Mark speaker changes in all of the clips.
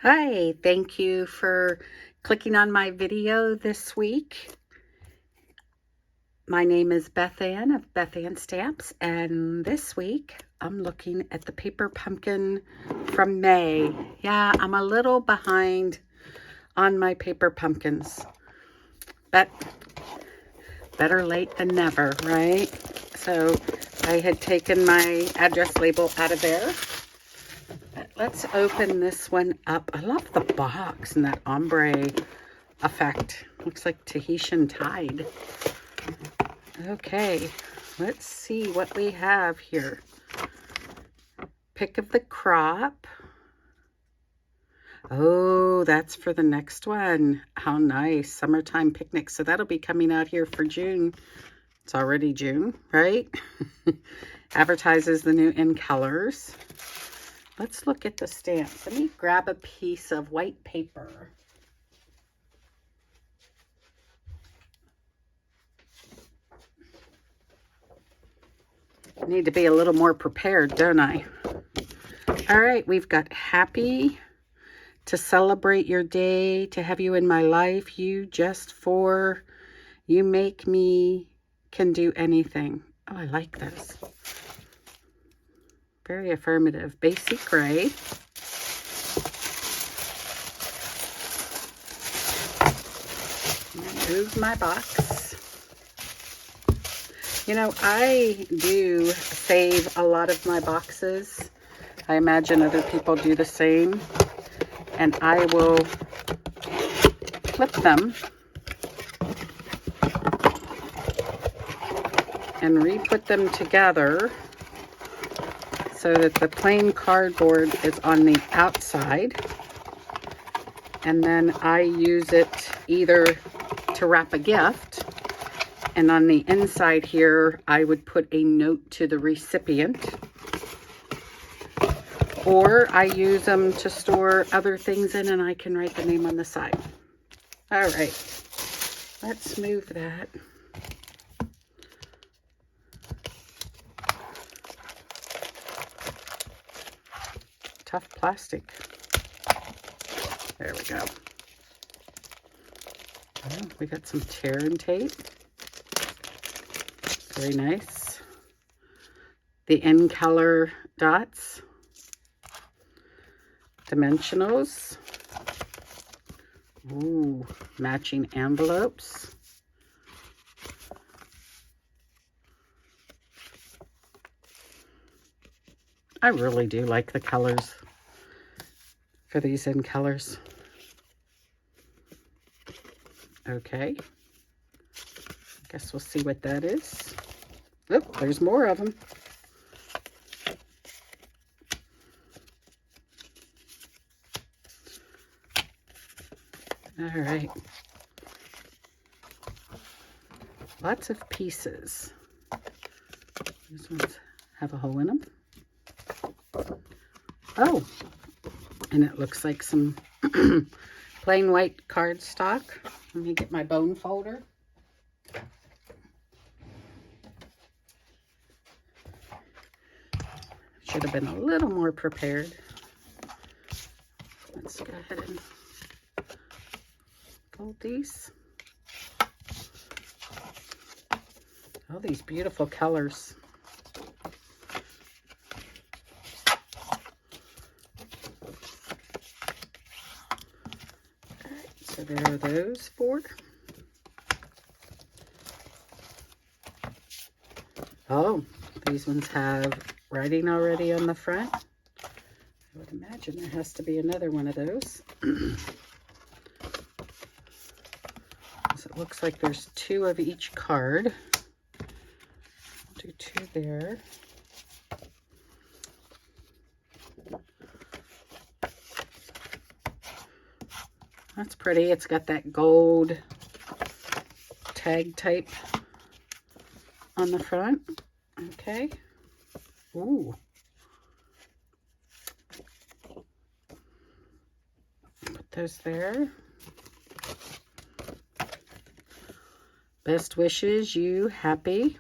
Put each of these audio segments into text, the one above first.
Speaker 1: Hi, thank you for clicking on my video this week. My name is Beth Ann of Beth Ann Stamps, and this week I'm looking at the paper pumpkin from May. Yeah, I'm a little behind on my paper pumpkins, but better late than never, right? So I had taken my address label out of there. Let's open this one up. I love the box and that ombre effect. Looks like Tahitian tide. Okay, let's see what we have here. Pick of the crop. Oh, that's for the next one. How nice. Summertime picnic. So that'll be coming out here for June. It's already June, right? Advertises the new in colors. Let's look at the stamps. Let me grab a piece of white paper. I need to be a little more prepared, don't I? All right, we've got happy to celebrate your day, to have you in my life, you just for, you make me, can do anything. Oh, I like this. Very affirmative. Basic gray. Move my box. You know, I do save a lot of my boxes. I imagine other people do the same. And I will flip them and re-put them together so that the plain cardboard is on the outside. And then I use it either to wrap a gift, and on the inside here I would put a note to the recipient, or I use them to store other things in and I can write the name on the side. All right, let's move that. Tough plastic. There we go. Oh, we got some tear and tape. Very nice. The in color dots. Dimensionals. Ooh, matching envelopes. I really do like the colors for these in colors. Okay. Guess we'll see what that is. Oh, there's more of them. All right. Lots of pieces. These ones have a hole in them. Oh, and it looks like some plain white cardstock. Let me get my bone folder. Should have been a little more prepared. Let's go ahead and fold these. Oh, these beautiful colors. All right, so there are those four. Oh, these ones have writing already on the front. I would imagine there has to be another one of those. It looks like there's two of each card. I'll do two there. That's pretty. It's got that gold tag type on the front. Okay. Ooh. Put those there. Best wishes, you happy.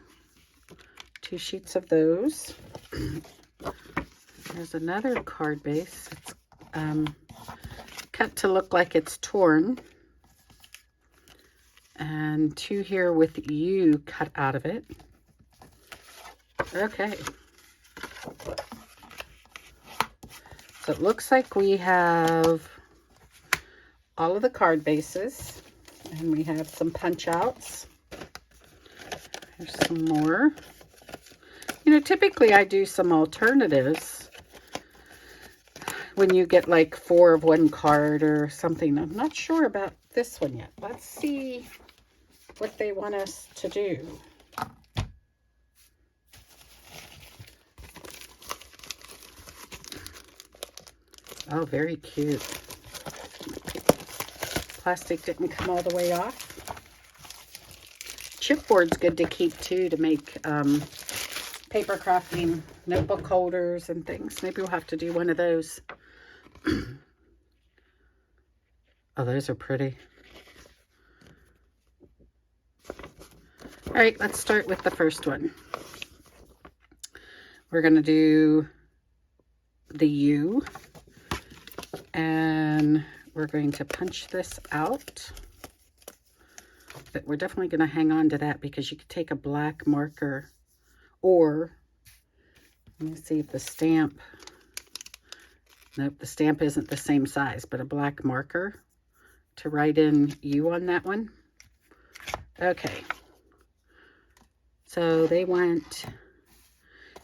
Speaker 1: 2 sheets of those. There's another card base. It's cut to look like it's torn. And 2 here with U cut out of it. Okay. So it looks like we have all of the card bases, and we have some punch outs. There's some more. You know, typically I do some alternatives when you get like 4 of one card or something. I'm not sure about this one yet. Let's see what they want us to do. Oh, very cute. Plastic didn't come all the way off. Chipboard's good to keep too, to make paper crafting notebook holders and things. Maybe we'll have to do one of those. Oh, those are pretty. All right, let's start with the first one. We're going to do the U, and we're going to punch this out. But we're definitely going to hang on to that because you could take a black marker, or let me see if the stamp, nope, the stamp isn't the same size, but a black marker to write in U on that one. Okay. So they want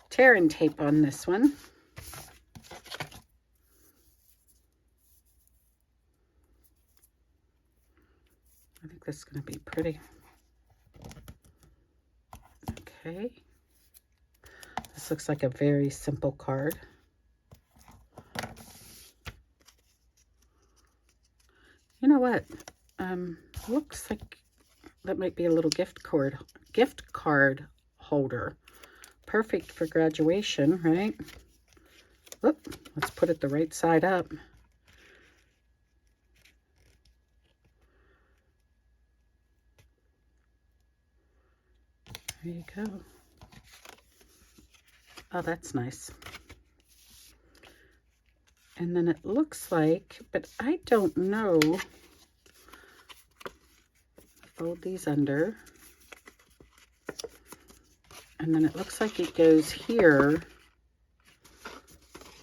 Speaker 1: tear and tape on this one. I think this is going to be pretty. Okay. This looks like a very simple card. You know what? Looks like that might be a little gift card holder. Perfect for graduation, right? Whoop, let's put it the right side up. There you go. Oh, that's nice. And then it looks like, but I don't know. Fold these under. And then it looks like it goes here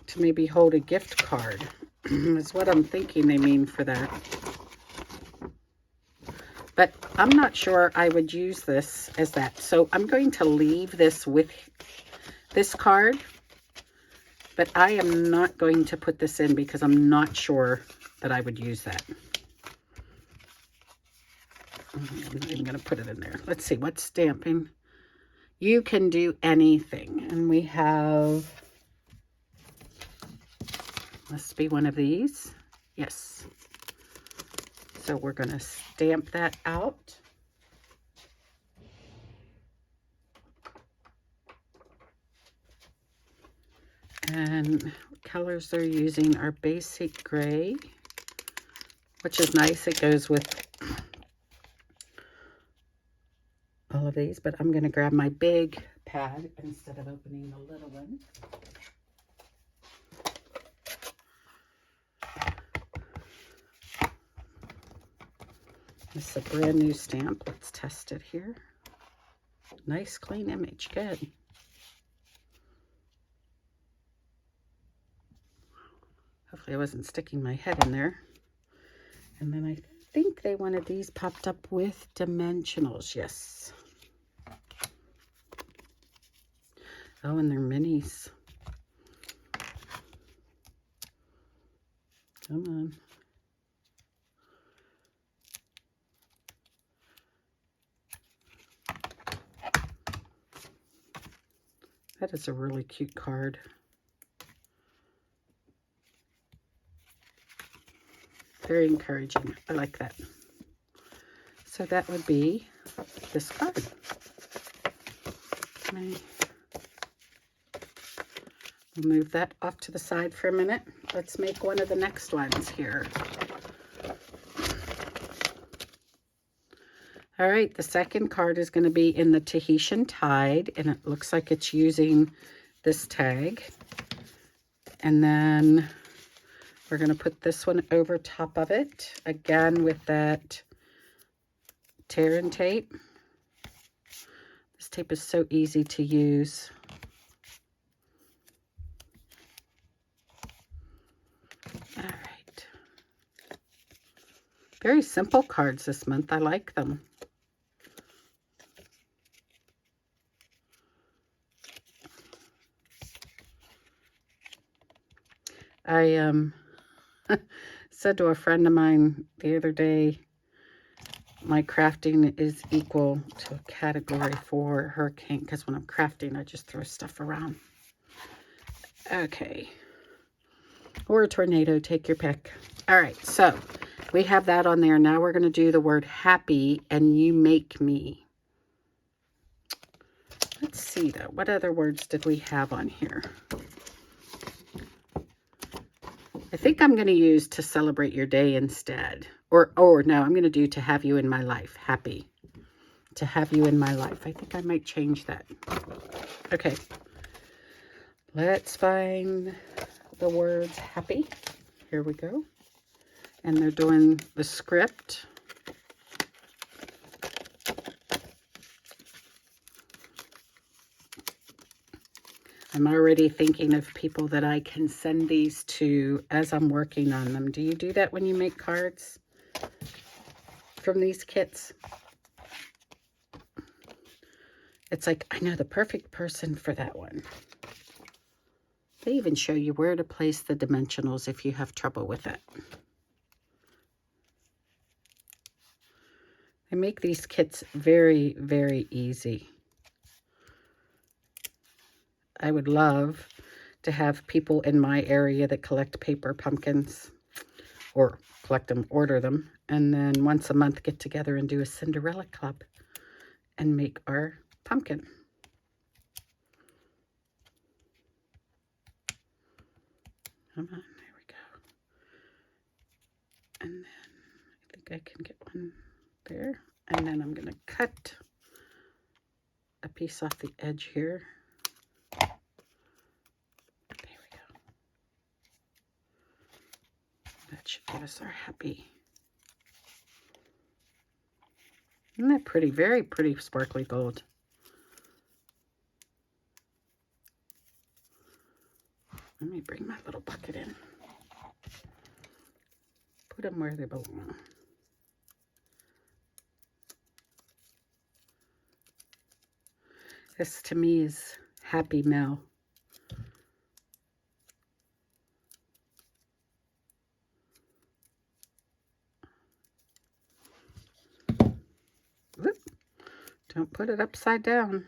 Speaker 1: to maybe hold a gift card. Is what I'm thinking they mean for that. But I'm not sure I would use this as that. So I'm going to leave this with this card. But I am not going to put this in because I'm not sure that I would use that. I'm not even going to put it in there. Let's see, what's stamping? You can do anything. And we have, must be one of these. Yes. So we're going to stamp that out. And what colors they're using are basic gray, which is nice. It goes with all of these, but I'm going to grab my big pad instead of opening the little one. This is a brand new stamp. Let's test it here. Nice clean image. Good. Hopefully I wasn't sticking my head in there. And then I think they wanted these popped up with dimensionals. Yes. Oh, and they're minis. Come on. That is a really cute card. Very encouraging. I like that. So that would be this card. We'll move that off to the side for a minute. Let's make one of the next ones here. All right, the second card is going to be in the Tahitian Tide, and it looks like it's using this tag. And then We're going to put this one over top of it, again with that tear and tape. This tape is so easy to use. All right. Very simple cards this month. I like them. I said to a friend of mine the other day, my crafting is equal to a category 4 hurricane, because when I'm crafting, I just throw stuff around. Okay. Or a tornado, take your pick. All right, so we have that on there. Now we're going to do the word happy, and you make me. Let's see, though. What other words did we have on here? I think I'm going to use to celebrate your day instead. Or no, I'm going to do to have you in my life. Happy. To have you in my life. I think I might change that. Okay. Let's find the words happy. Here we go. And they're doing the script. I'm already thinking of people that I can send these to as I'm working on them. Do you do that when you make cards from these kits? It's like, I know the perfect person for that one. They even show you where to place the dimensionals if you have trouble with it. They make these kits very, very easy. I would love to have people in my area that collect paper pumpkins, or collect them, order them, and then once a month get together and do a Cinderella club and make our pumpkin. Come on, there we go. And then I think I can get one there. And then I'm going to cut a piece off the edge here. That should give us our happy. Isn't that pretty? Very pretty sparkly gold. Let me bring my little bucket in. Put them where they belong. This to me is Happy Mel. Whoop. Don't put it upside down.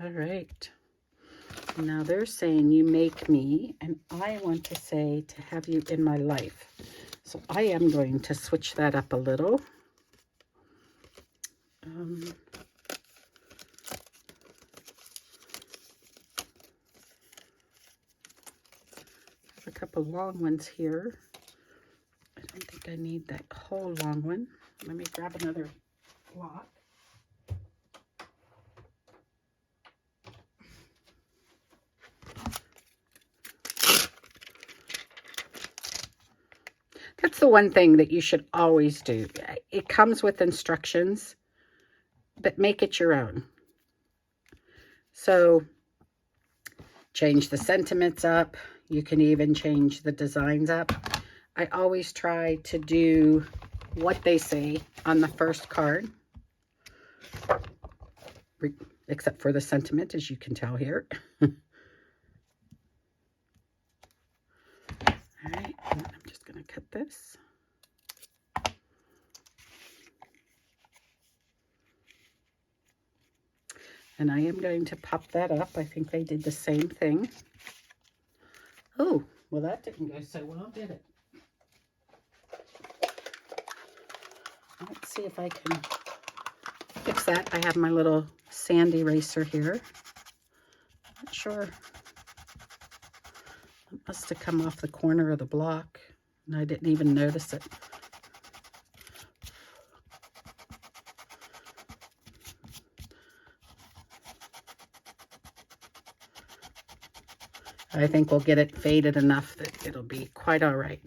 Speaker 1: All right. Now they're saying you make me, and I want to say to have you in my life. So I am going to switch that up a little. A couple long ones here. I don't think I need that whole long one. Let me grab another block. That's the one thing that you should always do. It comes with instructions, but make it your own. So change the sentiments up. You can even change the designs up. I always try to do what they say on the first card, except for the sentiment, as you can tell here. All right, and I'm just going to cut this. And I am going to pop that up. I think they did the same thing. Oh, well, that didn't go so well, did it? Let's see if I can fix that. I have my little sand eraser here. Not sure. It must have come off the corner of the block, and I didn't even notice it. I think we'll get it faded enough that it'll be quite all right.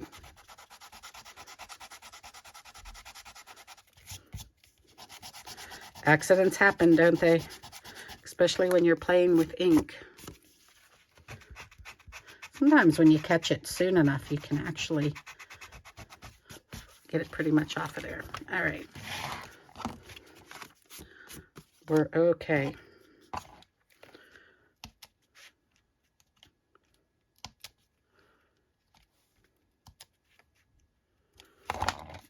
Speaker 1: Accidents happen, don't they? Especially when you're playing with ink. Sometimes when you catch it soon enough, you can actually get it pretty much off of there. All right. We're okay.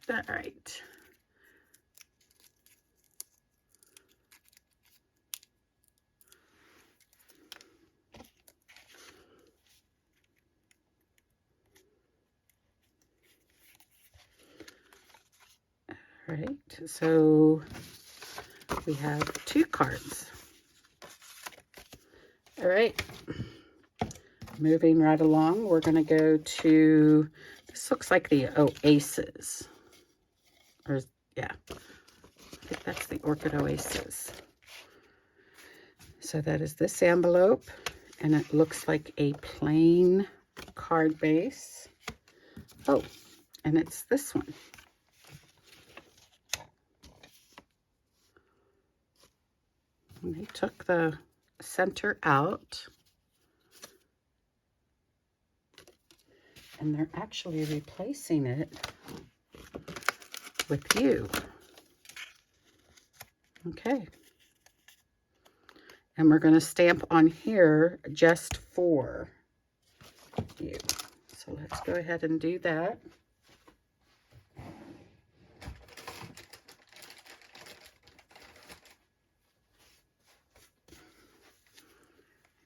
Speaker 1: All right. All right, so we have 2 cards. All right, moving right along, we're going to go to, this looks like the Oasis. Or, yeah, I think that's the Orchid Oasis. So that is this envelope, and it looks like a plain card base. Oh, and it's this one. And they took the center out, and they're actually replacing it with you. Okay. And we're going to stamp on here just for you. So let's go ahead and do that.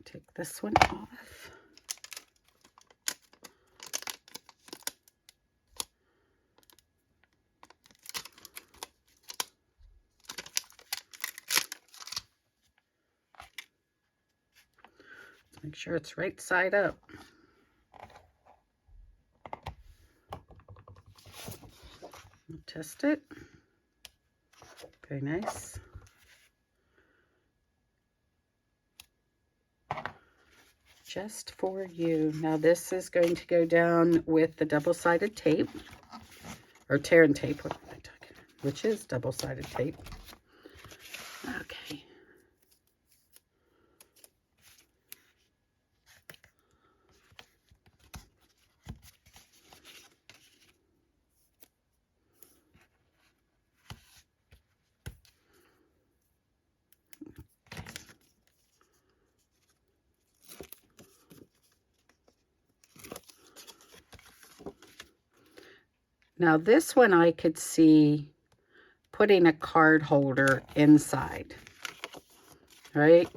Speaker 1: Take this one off. Let's make sure it's right side up. We'll test it. Very nice. Just for you. Now this is going to go down with the double-sided tape, or tear and tape, what am I talking about? Which is double-sided tape. Okay. Now this one I could see putting a card holder inside, right?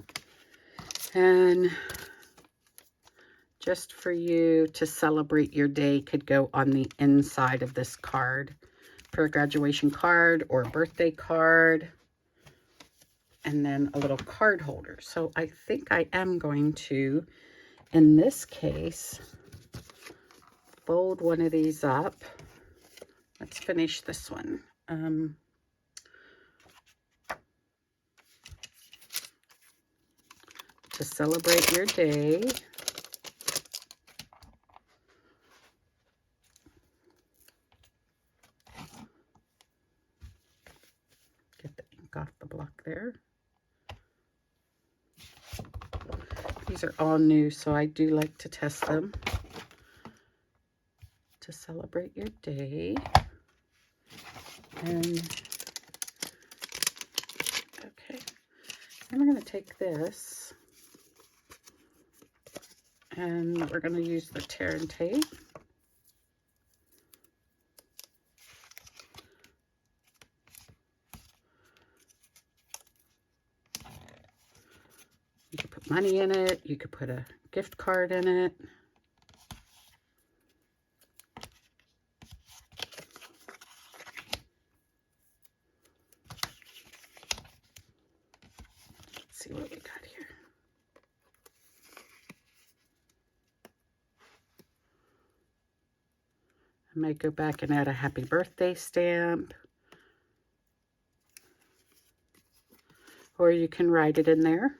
Speaker 1: And just for you to celebrate your day could go on the inside of this card for a graduation card or a birthday card, and then a little card holder. So I think I am going to, in this case, fold one of these up. Let's finish this one. To celebrate your day. Get the ink off the block there. These are all new, so I do like to test them. To celebrate your day. And okay, then we're going to take this and we're going to use the tear and tape. You could put money in it, you could put a gift card in it. See what we got here. I might go back and add a happy birthday stamp. Or you can write it in there.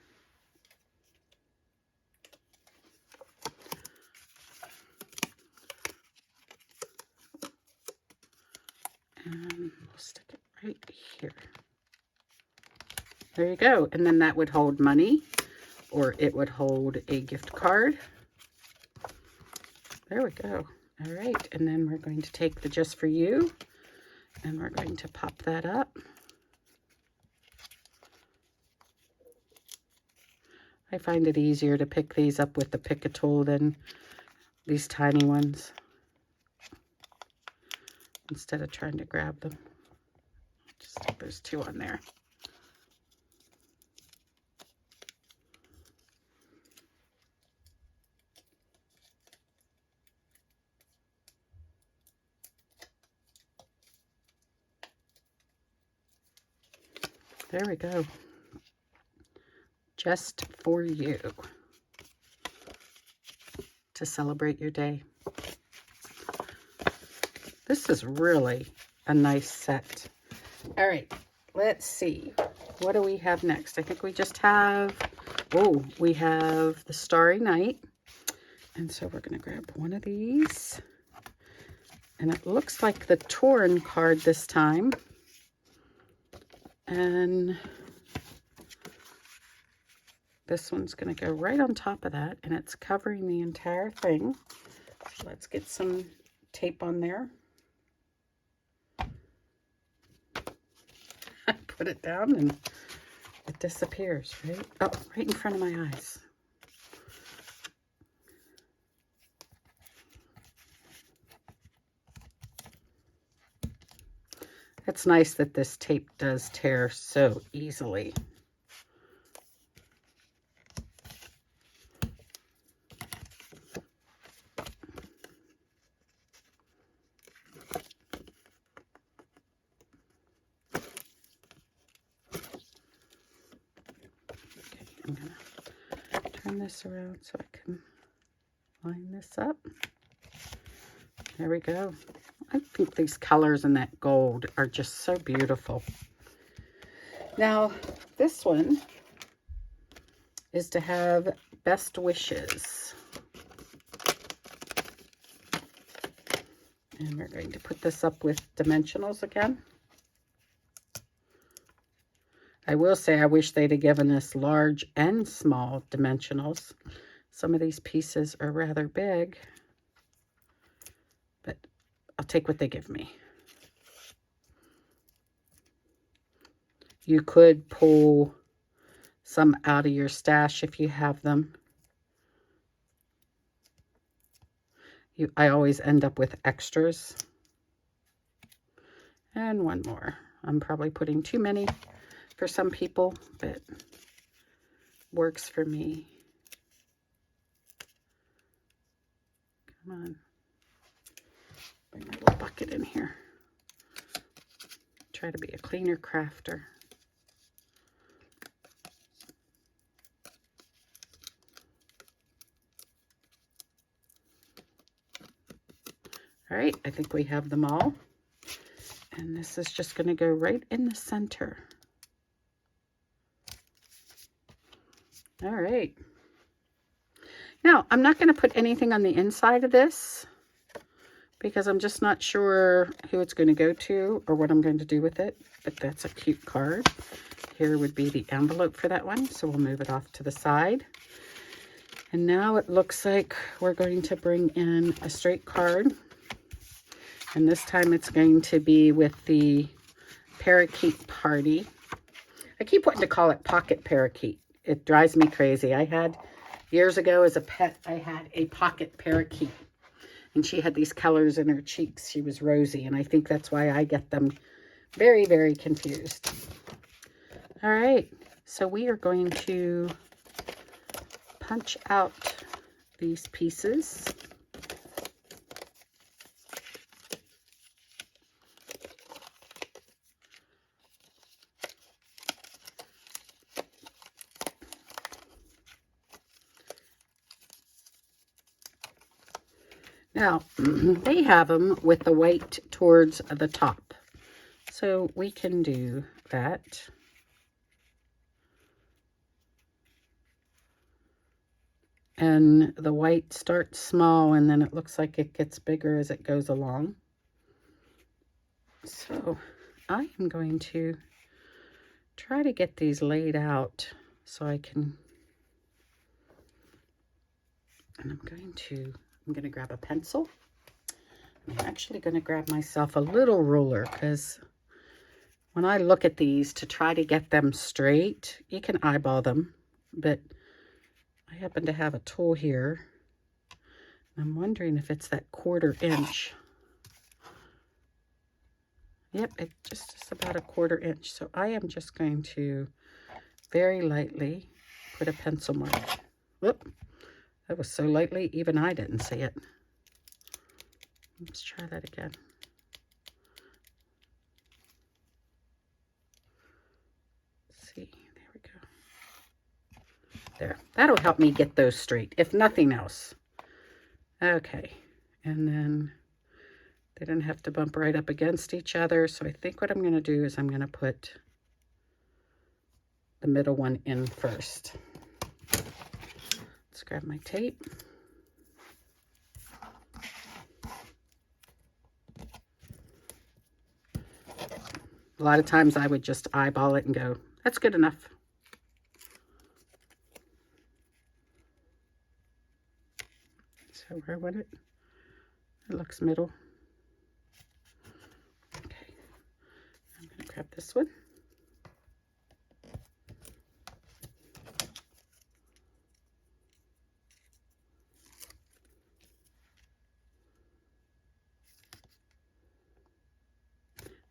Speaker 1: there you go. And then that would hold money, or it would hold a gift card. There we go. All right, and then we're going to take the Just For You, and we're going to pop that up. I find it easier to pick these up with the pick-a-tool than these tiny ones, instead of trying to grab them. Just stick those two on there. There we go. Just for you, to celebrate your day. This is really a nice set. All right, let's see. What do we have next? I think we just have, oh, we have the Starry Night. And so we're going to grab one of these. And it looks like the Torn card this time. And this one's going to go right on top of that, and it's covering the entire thing. Let's get some tape on there. I put it down and it disappears, right? Oh, right in front of my eyes. It's nice that this tape does tear so easily. I'm going to turn this around so I can line this up. There we go. I think these colors and that gold are just so beautiful. Now, this one is to have best wishes. And we're going to put this up with dimensionals again. I will say I wish they'd have given us large and small dimensionals. Some of these pieces are rather big, but I'll take what they give me. You could pull some out of your stash if you have them. I always end up with extras. And one more. I'm probably putting too many for some people, but works for me. Come on. Bring my little bucket in here. Try to be a cleaner crafter. All right, I think we have them all. And this is just going to go right in the center. All right. Now, I'm not going to put anything on the inside of this because I'm just not sure who it's going to go to or what I'm going to do with it. But that's a cute card. Here would be the envelope for that one. So we'll move it off to the side. And now it looks like we're going to bring in a straight card. And this time it's going to be with the parakeet party. I keep wanting to call it pocket parakeet. It drives me crazy. I had, years ago as a pet, I had a pocket parakeet. And she had these colors in her cheeks. She was rosy. And I think that's why I get them very, very confused. All right. So we are going to punch out these pieces. Now, they have them with the white towards the top. So we can do that. And the white starts small and then it looks like it gets bigger as it goes along. So I am going to try to get these laid out so I can, and I'm going to grab a pencil. I'm actually going to grab myself a little ruler, because when I look at these to try to get them straight, you can eyeball them, but I happen to have a tool here. I'm wondering if it's that 1/4 inch. Yep, it just is about a 1/4 inch. So I am just going to very lightly put a pencil mark. Whoop, that was so lightly, even I didn't see it. Let's try that again. Let's see, there we go. There, that'll help me get those straight, if nothing else. Okay, and then they don't have to bump right up against each other. So I think what I'm going to do is I'm going to put the middle one in first. Let's grab my tape. A lot of times I would just eyeball it and go, that's good enough. So where would it? It looks middle. Okay, I'm going to grab this one.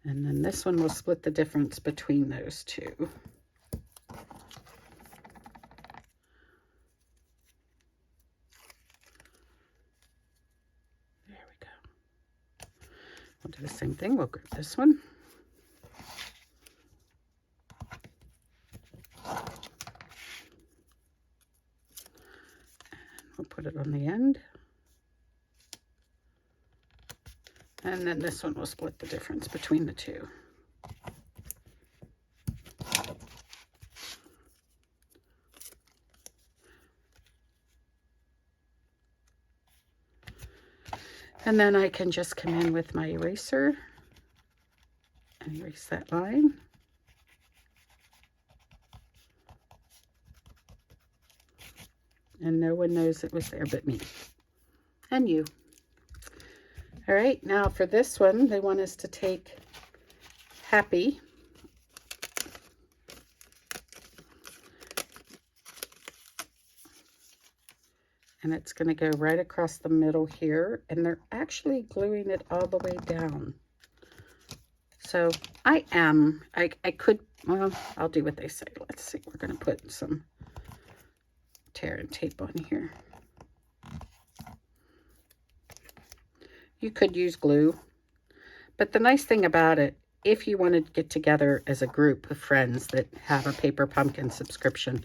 Speaker 1: And then this one will split the difference between those two. There we go. We'll do the same thing. We'll grab this one. And we'll put it on the end. And then this one will split the difference between the two. And then I can just come in with my eraser and erase that line. And no one knows it was there but me and you. All right, now for this one, they want us to take happy. And it's going to go right across the middle here. And they're actually gluing it all the way down. So I could, well, I'll do what they say. Let's see, we're going to put some tear and tape on here. You could use glue, but the nice thing about it, if you want to get together as a group of friends that have a Paper Pumpkin subscription,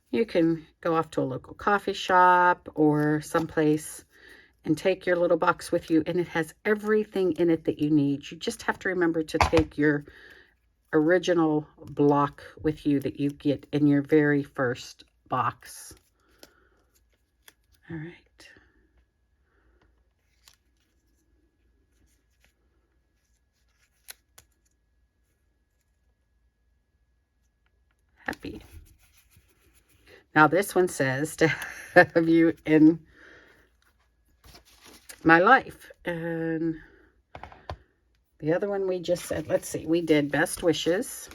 Speaker 1: you can go off to a local coffee shop or someplace and take your little box with you, and it has everything in it that you need. You just have to remember to take your original block with you that you get in your very first box. All right. Happy. Now this one says to have you in my life. And the other one we just said, let's see, we did best wishes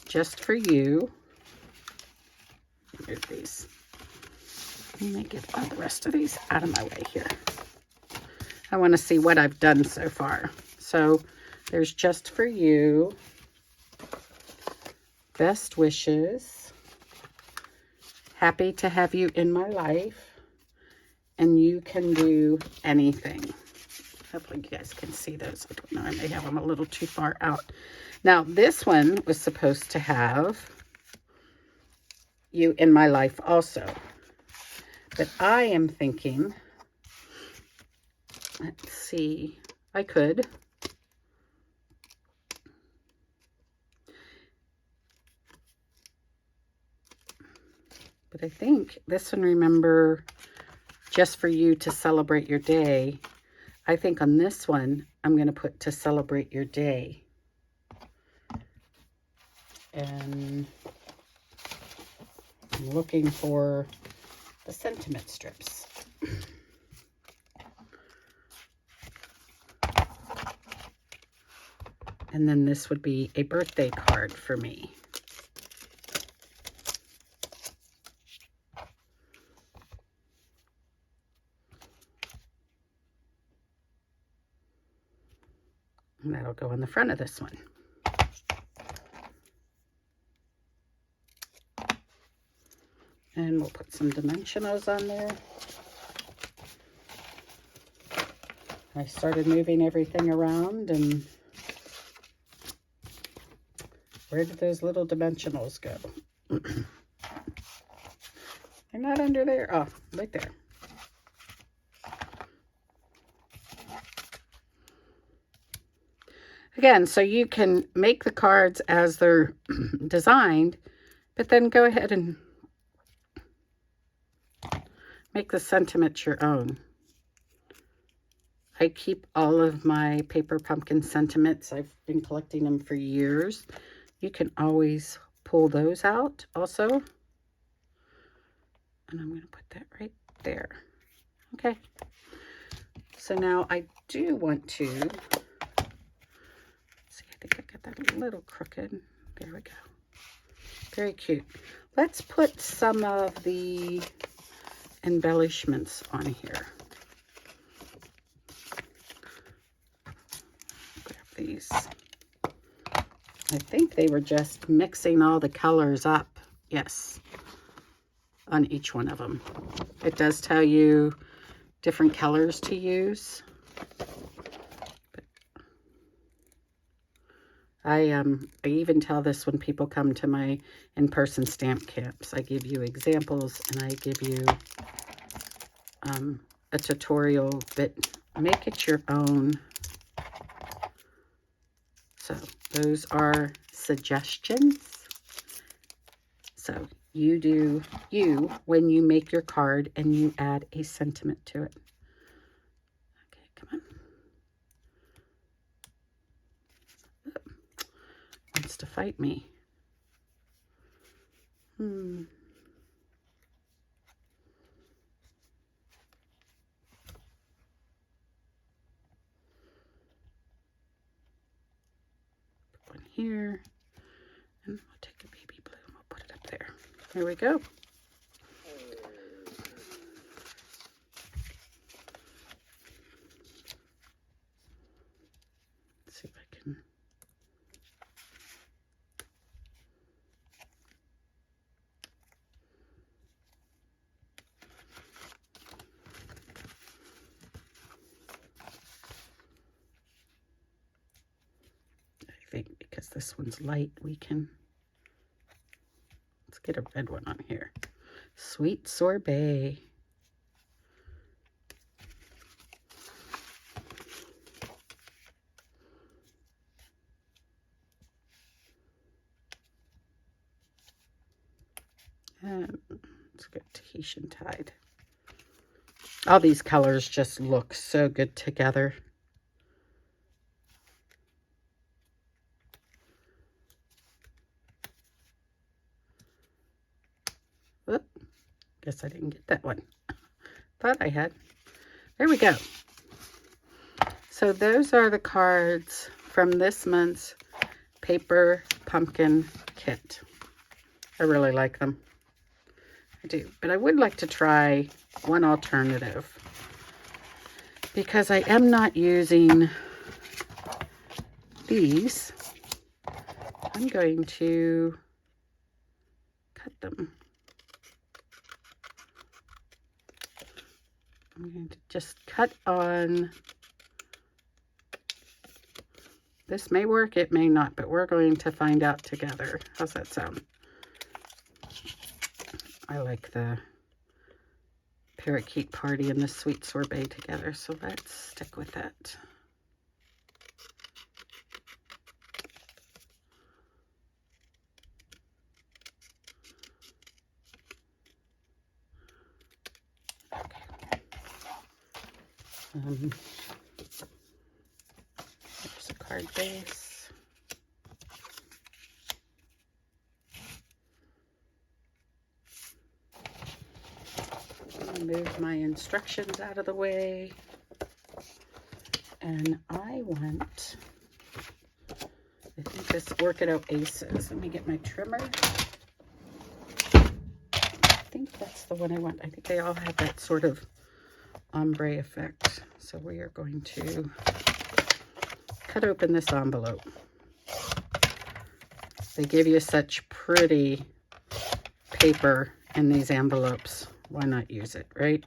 Speaker 1: just for you. Move these. Let me get all the rest of these out of my way here. I want to see what I've done so far. So there's just for you. Best wishes. Happy to have you in my life. And you can do anything. Hopefully you guys can see those. I don't know, I may have them a little too far out. Now this one was supposed to have you in my life also. But I am thinking, let's see, I could. But I think this one, remember, just for you to celebrate your day. I think on this one, I'm going to put to celebrate your day. then I'm looking for the sentiment strips. And then this would be a birthday card for me. And that'll go on the front of this one. And we'll put some dimensionals on there. I started moving everything around, and where did those little dimensionals go? They're not under there. Oh, right there. Again, so you can make the cards as they're designed, but then go ahead and make the sentiment your own. I keep all of my paper pumpkin sentiments. I've been collecting them for years. You can always pull those out also. And I'm going to put that right there. Okay. So now I do want to, let's see, I think I got that a little crooked. There we go. Very cute. Let's put some of the embellishments on here. Grab these. I think they were just mixing all the colors up. Yes, on each one of them. It does tell you different colors to use. But I even tell this when people come to my in-person stamp camps. I give you examples and I give you a tutorial, but make it your own. So those are suggestions. So you do you when you make your card and you add a sentiment to it. Okay, come on. Wants to fight me. Put one here. And we'll take a baby blue and we'll put it up there. There we go. Let's see if I can. I think because this one's light, we can. Let's get a red one on here. Sweet sorbet. And let's get Tahitian Tide. All these colors just look so good together. Whoop. Guess I didn't get that one. Thought I had. There we go. So those are the cards from this month's Paper Pumpkin Kit. I really like them. I do. But I would like to try one alternative, because I am not using these. I'm going to cut them. I'm going to just cut on. This may work, it may not, but we're going to find out together. How's that sound? I like the parakeet party and the sweet sorbet together, so let's stick with that. Okay. There's a card base. Move my instructions out of the way. And I think this Orchid Oasis. Let me get my trimmer. I think that's the one I want. I think they all have that sort of ombre effect. So we are going to cut open this envelope. They give you such pretty paper in these envelopes. Why not use it, right?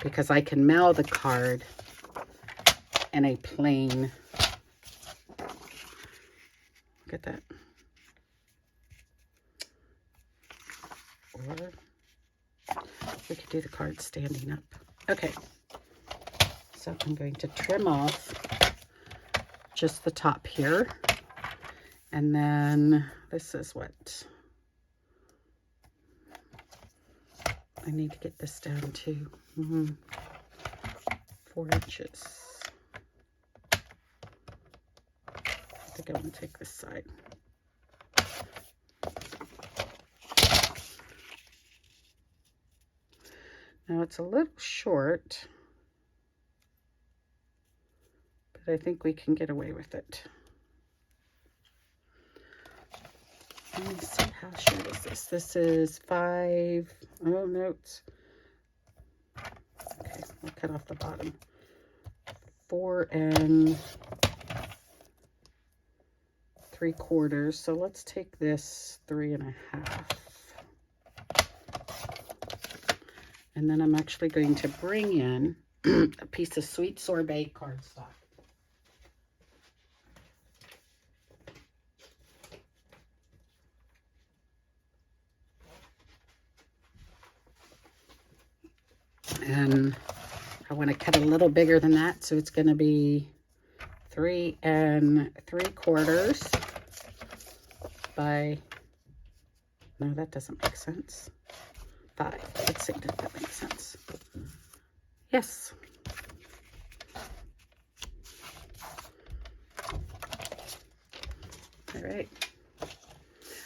Speaker 1: Because I can mail the card in a plain, look at that. Or we could do the card standing up. Okay, so I'm going to trim off just the top here. And then this is what I need to get this down to 4 inches. I think I want to take this side. Now it's a little short, but I think we can get away with it. Let me see, how short is this? This is 5, oh no, it's, okay, I'll cut off the bottom. 4 3/4. So let's take this 3 1/2. And then I'm actually going to bring in a piece of sweet sorbet cardstock. And I want to cut a little bigger than that, so it's going to be 3 3/4 by, no, that doesn't make sense. 5. Let's see if that makes sense. Yes. All right.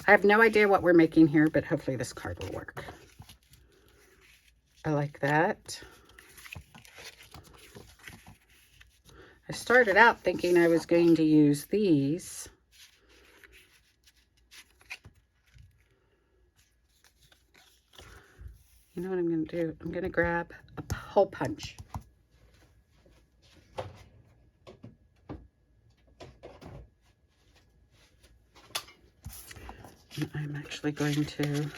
Speaker 1: I have no idea what we're making here, but hopefully this card will work. I like that. I started out thinking I was going to use these. You know what I'm going to do? I'm going to grab a hole punch. And I'm actually going to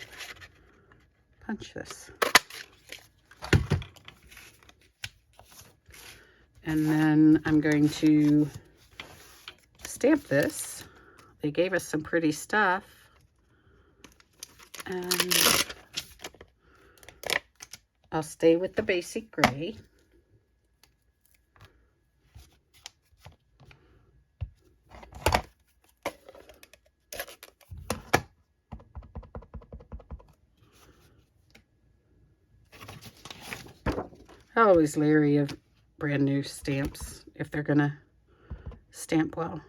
Speaker 1: punch this. And then I'm going to stamp this. They gave us some pretty stuff. And I'll stay with the basic gray. I'm always leery of brand new stamps if they're gonna stamp well.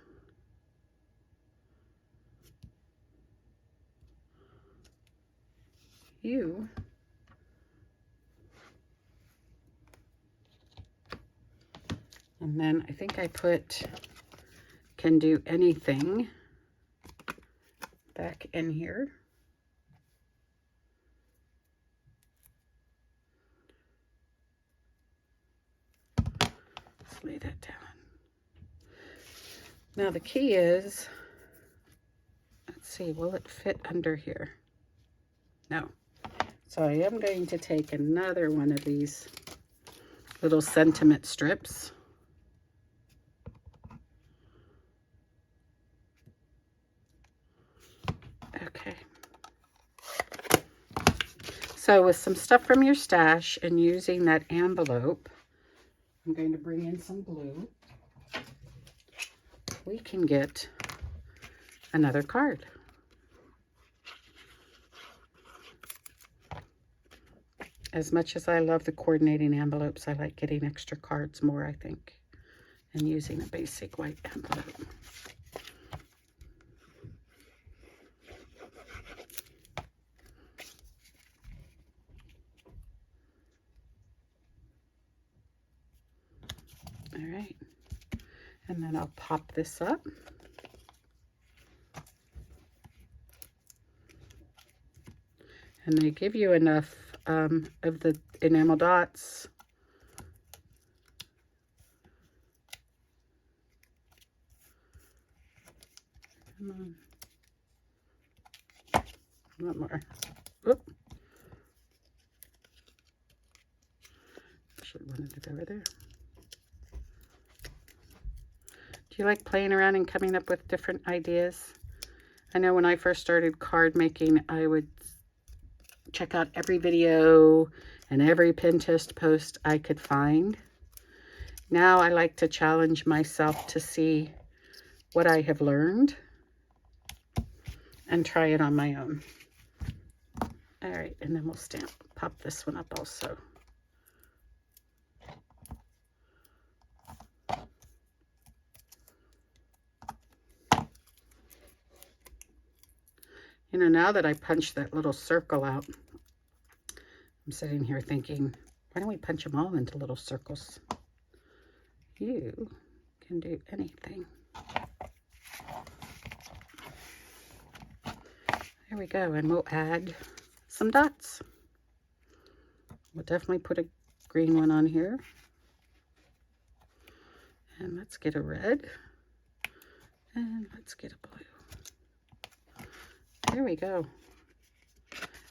Speaker 1: And then I think I put can do anything back in here. Let's lay that down. Now the key is, let's see, will it fit under here? No. So I am going to take another one of these little sentiment strips. Okay. So with some stuff from your stash and using that envelope, I'm going to bring in some glue. We can get another card. As much as I love the coordinating envelopes, I like getting extra cards more, I think, and using a basic white envelope. All right. And then I'll pop this up. And they give you enough of the enamel dots. Come on. One more. Oop. Should have wanted it over there. Do you like playing around and coming up with different ideas? I know when I first started card making, I would check out every video and every Pinterest post I could find. Now I like to challenge myself to see what I have learned and try it on my own. All right, and then we'll pop this one up also. You know, now that I punched that little circle out, I'm sitting here thinking, why don't we punch them all into little circles? You can do anything. There we go, and we'll add some dots. We'll definitely put a green one on here. And let's get a red. And let's get a blue. There we go.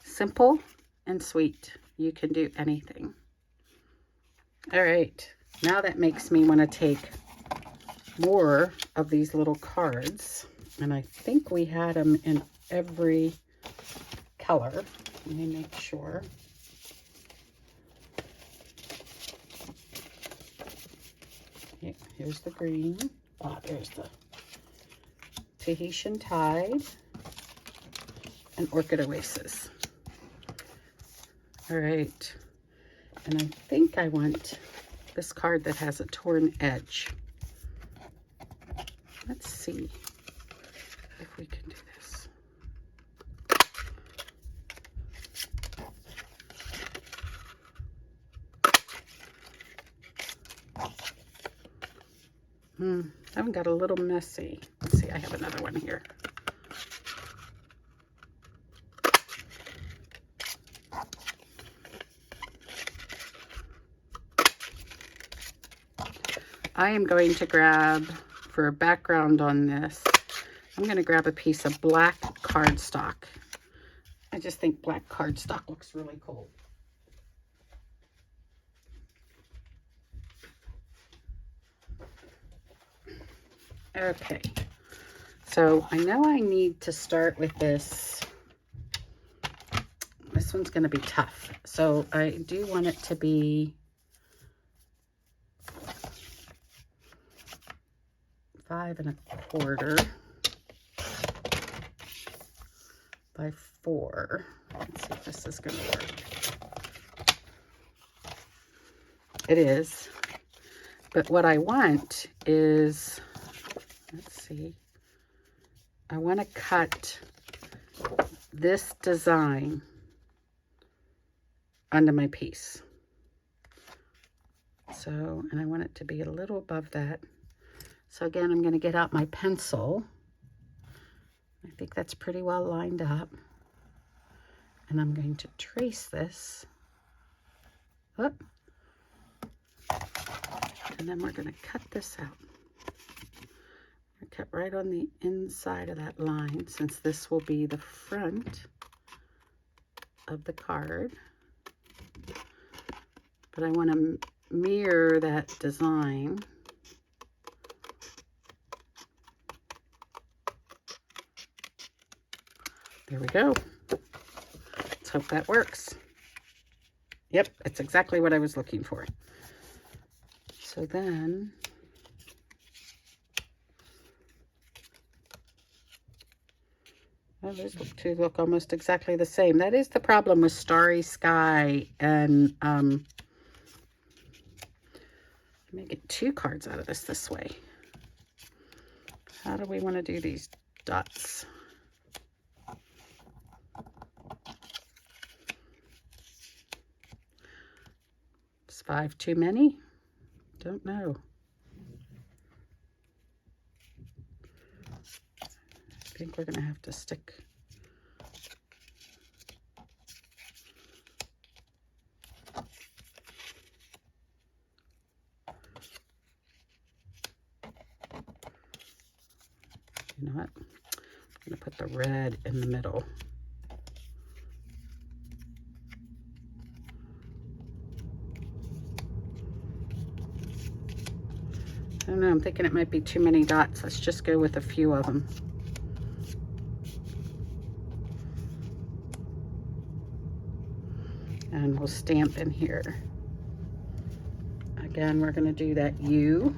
Speaker 1: Simple and sweet. You can do anything. All right. Now that makes me want to take more of these little cards. And I think we had them in every color. Let me make sure. Yeah, here's the green. Ah, there's the Tahitian Tide and Orchid Oasis. All right. And I think I want this card that has a torn edge. Let's see if we can do this. That one got a little messy. Let's see, I have another one here. I am going to grab, for a background on this, I'm going to grab a piece of black cardstock. I just think black cardstock looks really cool. Okay, so I know I need to start with this. This one's going to be tough. So I do want it to be 5 1/4 by 4. Let's see if this is going to work. It is. But what I want is, let's see, I want to cut this design onto my piece. So, and I want it to be a little above that. So again, I'm going to get out my pencil. I think that's pretty well lined up. And I'm going to trace this up. And then we're going to cut this out. Cut right on the inside of that line, since this will be the front of the card. But I want to mirror that design. There we go. Let's hope that works. Yep, it's exactly what I was looking for. So then, oh, those two look almost exactly the same. That is the problem with Starry Sky, and let me get 2 cards out of this way. How do we want to do these dots? Is 5 too many? Don't know. I think we're going to have to stick. You know what? I'm going to put the red in the middle. I don't know, I'm thinking it might be too many dots. Let's just go with a few of them. And we'll stamp in here. Again, we're going to do that U.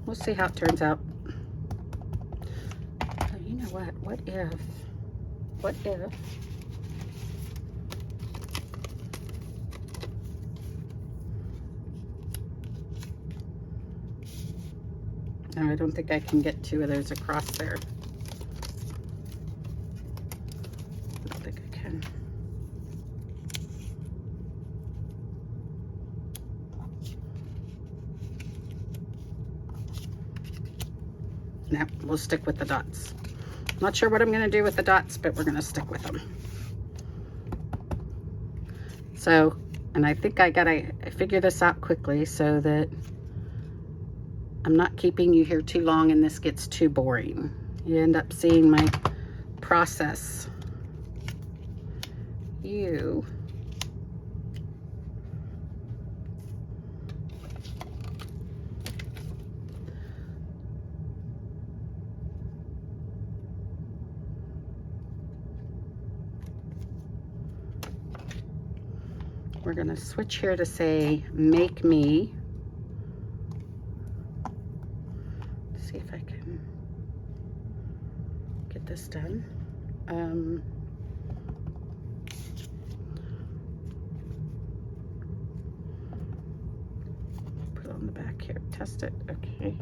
Speaker 1: We'll see how it turns out. Oh, you know what? What if? No, I don't think I can get two of those across there. I don't think I can. No, we'll stick with the dots. Not sure what I'm going to do with the dots, but we're going to stick with them. So, and I think I gotta figure this out quickly so that I'm not keeping you here too long and this gets too boring. You end up seeing my process. You. We're gonna switch here to say, make me. See if I can get this done. Put it on the back here, test it, okay.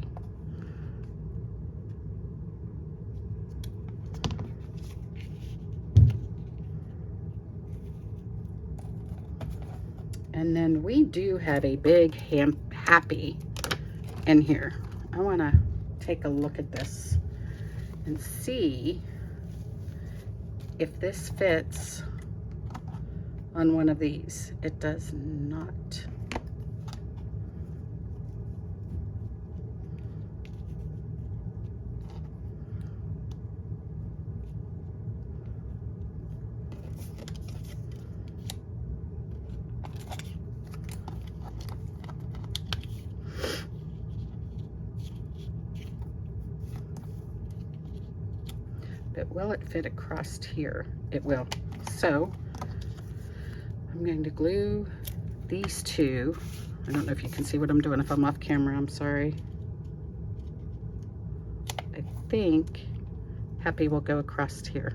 Speaker 1: And then we do have a big happy in here. I wanna take a look at this and see if this fits on one of these. It does not. But will it fit across here? It will. So I'm going to glue these two. I don't know if you can see what I'm doing. If I'm off camera, I'm sorry. I think happy will go across here.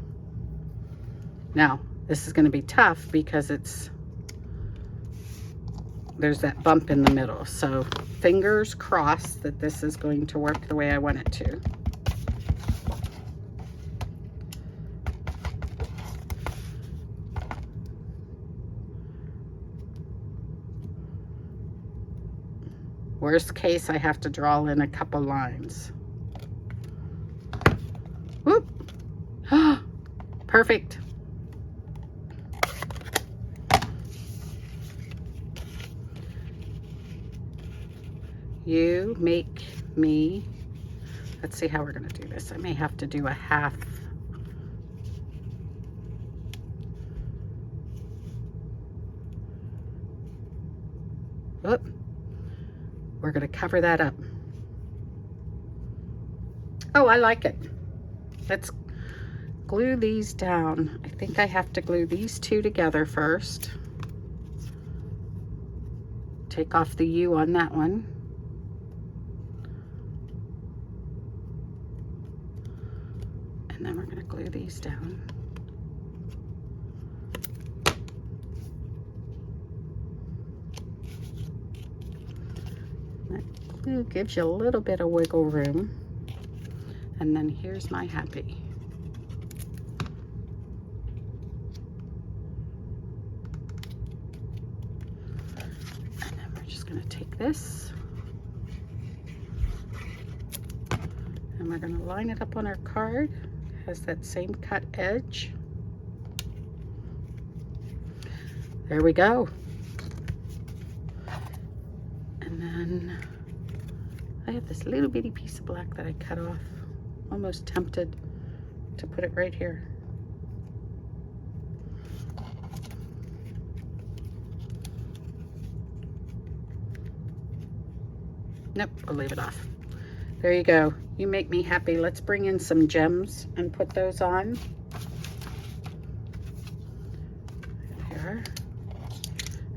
Speaker 1: Now, this is going to be tough because there's that bump in the middle. So fingers crossed that this is going to work the way I want it to. Worst case, I have to draw in a couple lines. Whoop! Perfect. You make me. Let's see how we're going to do this. I may have to do a half. Whoop. We're going to cover that up. Oh, I like it. Let's glue these down. I think I have to glue these two together first. Take off the U on that one. And then we're going to glue these down. That glue gives you a little bit of wiggle room. And then here's my happy. And then we're just going to take this. And we're going to line it up on our card. It has that same cut edge. There we go. And then I have this little bitty piece of black that I cut off. Almost tempted to put it right here. Nope, I'll leave it off. There you go. You make me happy. Let's bring in some gems and put those on. There.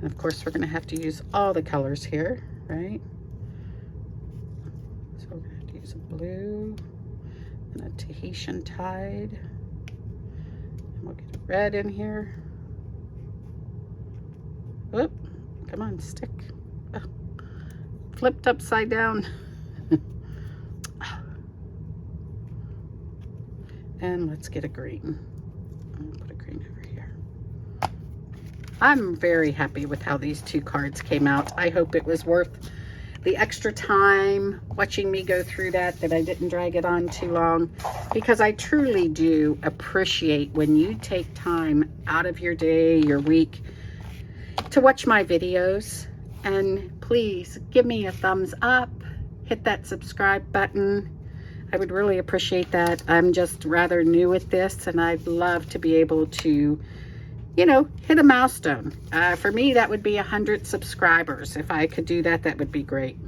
Speaker 1: And of course, we're going to have to use all the colors here, right? So we're going to have to use a blue and a Tahitian tide. And we'll get a red in here. Whoop, come on, stick. Oh, flipped upside down. And let's get a green. I'm going to put a green over here. I'm very happy with how these two cards came out. I hope it was worth the extra time watching me go through that I didn't drag it on too long, because I truly do appreciate when you take time out of your day, your week, to watch my videos. And please give me a thumbs up, hit that subscribe button. I would really appreciate that. I'm just rather new at this, and I'd love to be able to, you know, hit a milestone. For me, that would be 100 subscribers. If I could do that, that would be great.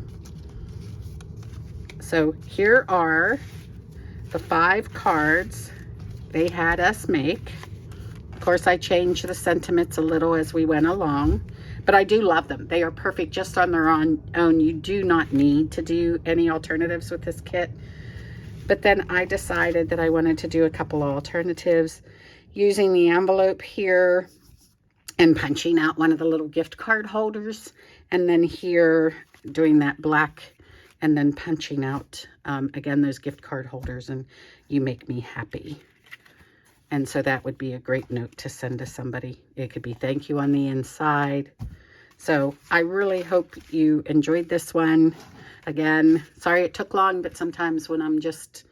Speaker 1: So here are the 5 cards they had us make. Of course, I changed the sentiments a little as we went along, but I do love them. They are perfect just on their own. You do not need to do any alternatives with this kit. But then I decided that I wanted to do a couple of alternatives using the envelope here and punching out one of the little gift card holders, and then here doing that black and then punching out again those gift card holders, and you make me happy. And so that would be a great note to send to somebody. It could be thank you on the inside. So I really hope you enjoyed this one. Again, sorry it took long, but sometimes when I'm just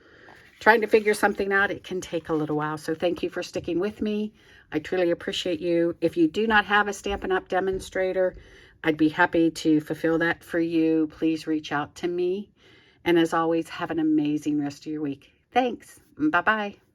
Speaker 1: trying to figure something out, it can take a little while. So thank you for sticking with me. I truly appreciate you. If you do not have a Stampin' Up! Demonstrator, I'd be happy to fulfill that for you. Please reach out to me. And as always, have an amazing rest of your week. Thanks. Bye-bye.